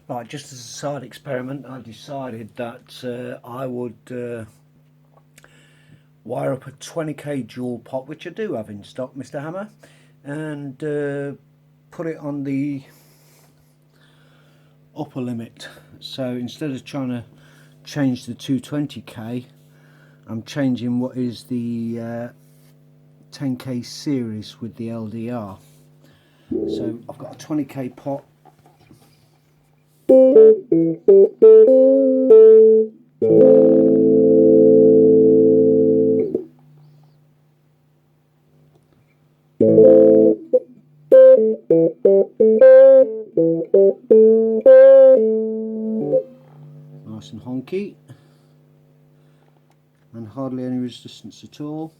Right, just as a side experiment, I decided that I would wire up a 20k dual pot, which I do have in stock, Mr. Hammer, and put it on the upper limit. So instead of trying to change the 220k, I'm changing what is the 10k series with the LDR. So I've got a 20k pot. Nice and honky, and hardly any resistance at all.